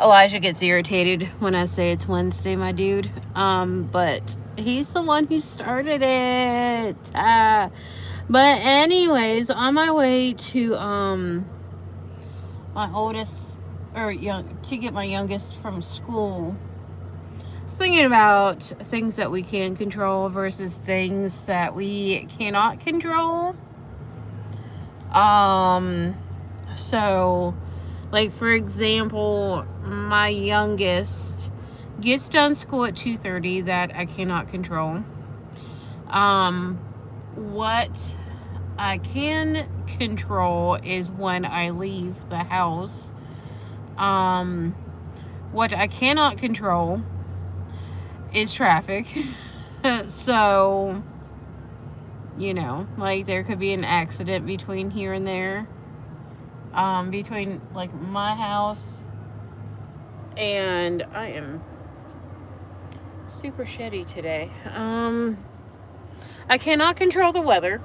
Elijah gets irritated when I say it's Wednesday, my dude. But he's the one who started it. But anyways, on my way to my oldest or young to get my youngest from school. I was thinking about things that we can control versus things that we cannot control. Um so like for example, my youngest gets done school at 2:30 that I cannot control. Um what I can control is when I leave the house. Um what I cannot control is traffic. So, like there could be an accident between here and there. Between like my house and I am super shitty today. I cannot control the weather.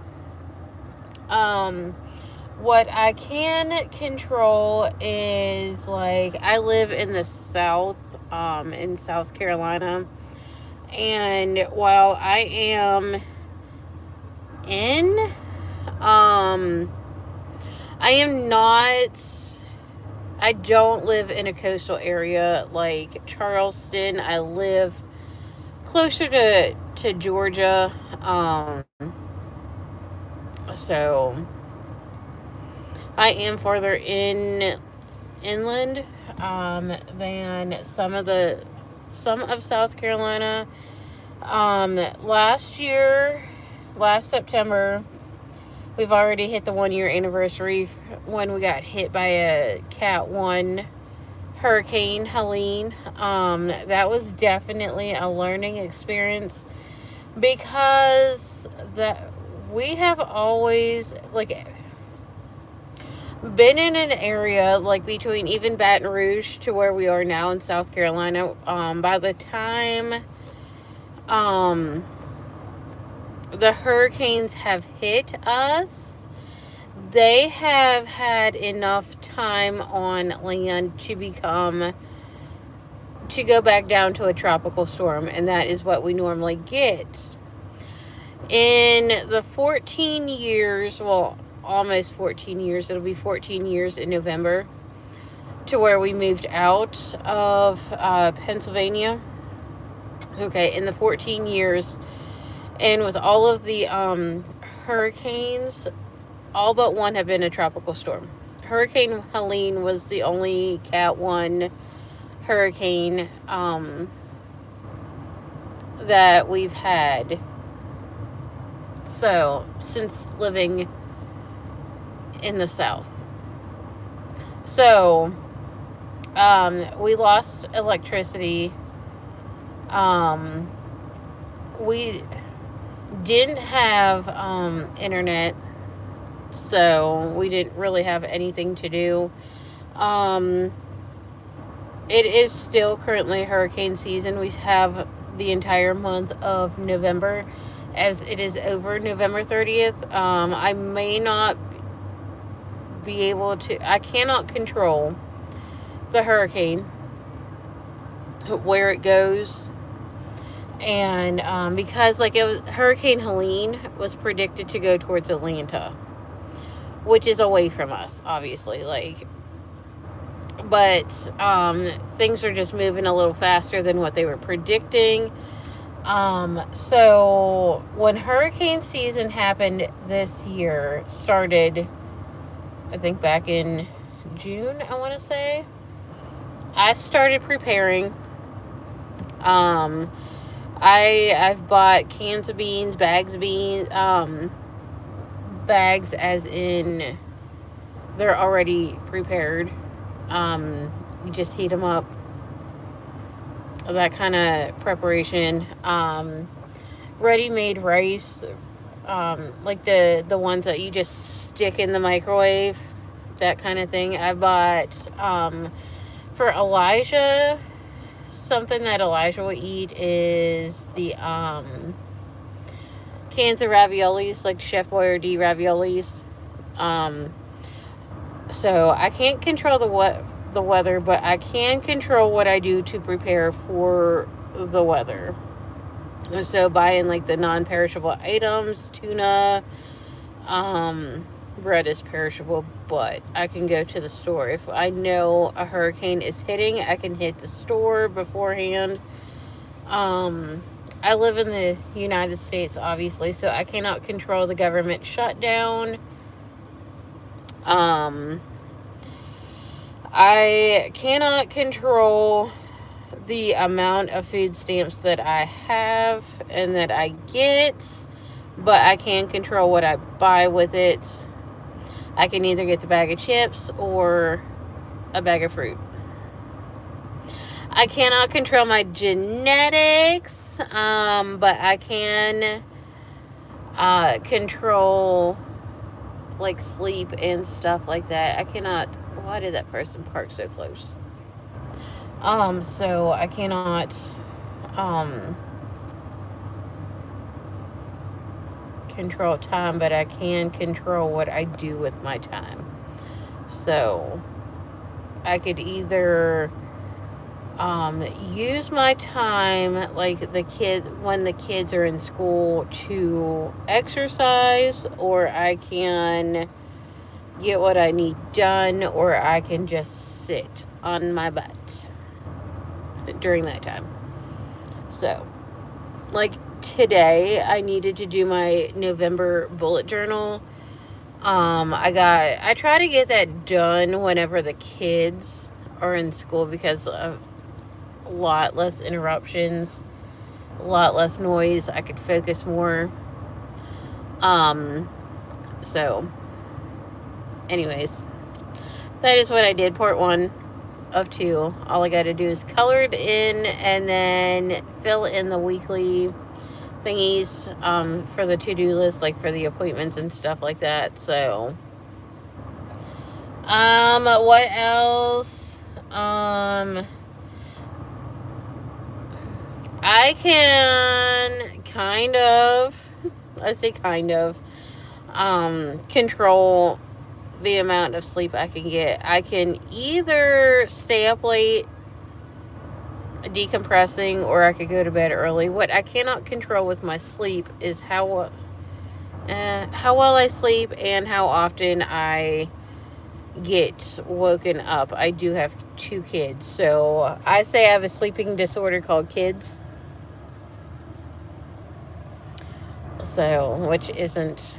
Um, what I can control is like I live in the South, in South Carolina, and while I am in, I am not. I don't live in a coastal area like Charleston. I live closer to Georgia. So I am farther inland than some of South Carolina. Last September, we've already hit the 1 year anniversary when we got hit by a Cat 1 Hurricane Helene. That was definitely a learning experience because that we have always like been in an area like between even Baton Rouge to where we are now in South Carolina. By the time um, the hurricanes have hit us, they have had enough time on land to go back down to a tropical storm, and that is what we normally get. In the 14 years, well, almost 14 years, it'll be 14 years in November, to where we moved out of Pennsylvania. Okay, in the 14 years, and with all of the hurricanes, all but one have been a tropical storm. Hurricane Helene was the only Cat 1 hurricane that we've had. So, since living in the South. So, we lost electricity. We didn't have internet, so we didn't really have anything to do. Um, it is still currently hurricane season. We have the entire month of November, as it is over November 30th. I may not be able to, I cannot control the hurricane, where it goes. And because, like, Hurricane Helene was predicted to go towards Atlanta, which is away from us, obviously. But things are just moving a little faster than what they were predicting. So when hurricane season happened this year, started, I think back in June, I want to say, I started preparing. I've bought cans of beans, bags of beans, bags as in they're already prepared. You just heat them up. That kind of preparation. Ready-made rice, like the ones that you just stick in the microwave, that kind of thing. I bought for Elijah, something that Elijah will eat is the cans of raviolis, like Chef Boyardee raviolis. So I can't control the weather, but I can control what I do to prepare for the weather. So buying like the non-perishable items, tuna, bread is perishable, but I can go to the store. If I know a hurricane is hitting, I can hit the store beforehand. I live in the United States, obviously, so I cannot control the government shutdown. I cannot control the amount of food stamps that I have and that I get, but I can control what I buy with it. I can either get the bag of chips or a bag of fruit. I cannot control my genetics, but I can control like sleep and stuff like that. I cannot. Why did that person park so close? So I cannot control time, but I can control what I do with my time. So I could either use my time like when the kids are in school to exercise, or I can get what I need done, or I can just sit on my butt during that time. So like today I needed to do my November bullet journal. I try to get that done whenever the kids are in school because of a lot less interruptions, a lot less noise. I could focus more. So anyways, that is what I did. Part 1 of 2. All I got to do is color it in and then fill in the weekly thingies for the to-do list, like for the appointments and stuff like that. So what else? I can kind of, I say kind of, control the amount of sleep I can get. I can either stay up late decompressing, or I could go to bed early. What I cannot control with my sleep is how well I sleep and how often I get woken up. I do have 2 kids, so I say I have a sleeping disorder called kids. So, which isn't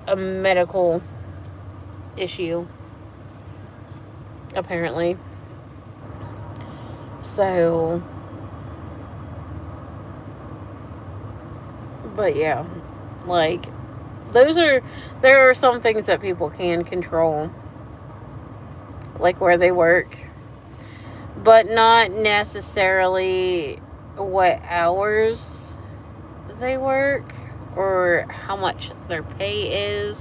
a medical issue, apparently. So, but yeah, like, there are some things that people can control, like where they work, but not necessarily what hours they work or how much their pay is.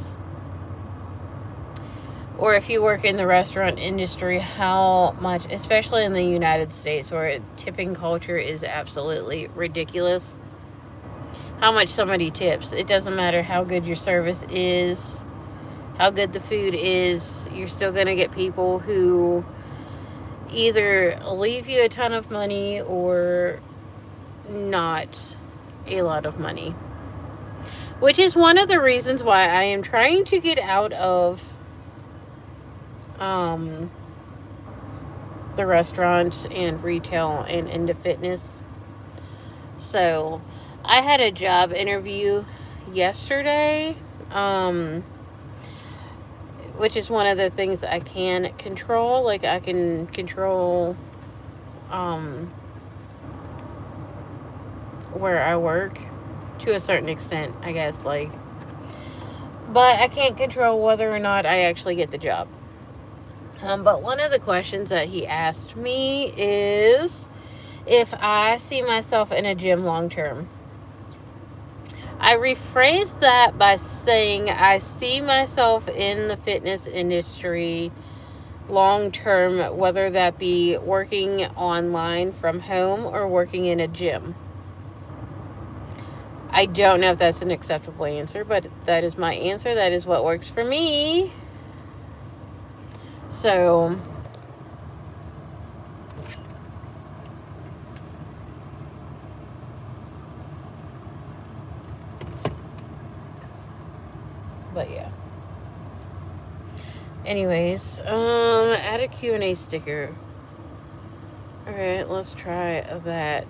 Or if you work in the restaurant industry, how much, especially in the United States where tipping culture is absolutely ridiculous, how much somebody tips. It doesn't matter how good your service is, how good the food is, you're still going to get people who either leave you a ton of money or not a lot of money. Which is one of the reasons why I am trying to get out of the restaurant and retail and into fitness. So I had a job interview yesterday, which is one of the things that I can control. Like, I can control where I work to a certain extent, I guess, like, but I can't control whether or not I actually get the job. But one of the questions that he asked me is if I see myself in a gym long term. I rephrased that by saying I see myself in the fitness industry long term, whether that be working online from home or working in a gym. I don't know if that's an acceptable answer, but that is my answer. That is what works for me. So, but yeah. Anyways, add a Q&A sticker. Alright, let's try that.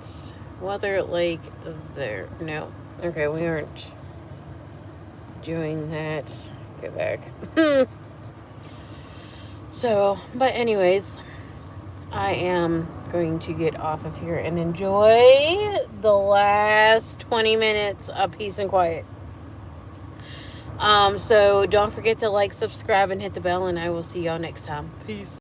Weather Lake there. No. Okay, we aren't doing that. Go back. So, but anyways, I am going to get off of here and enjoy the last 20 minutes of peace and quiet. So don't forget to like, subscribe, and hit the bell, and I will see y'all next time. Peace.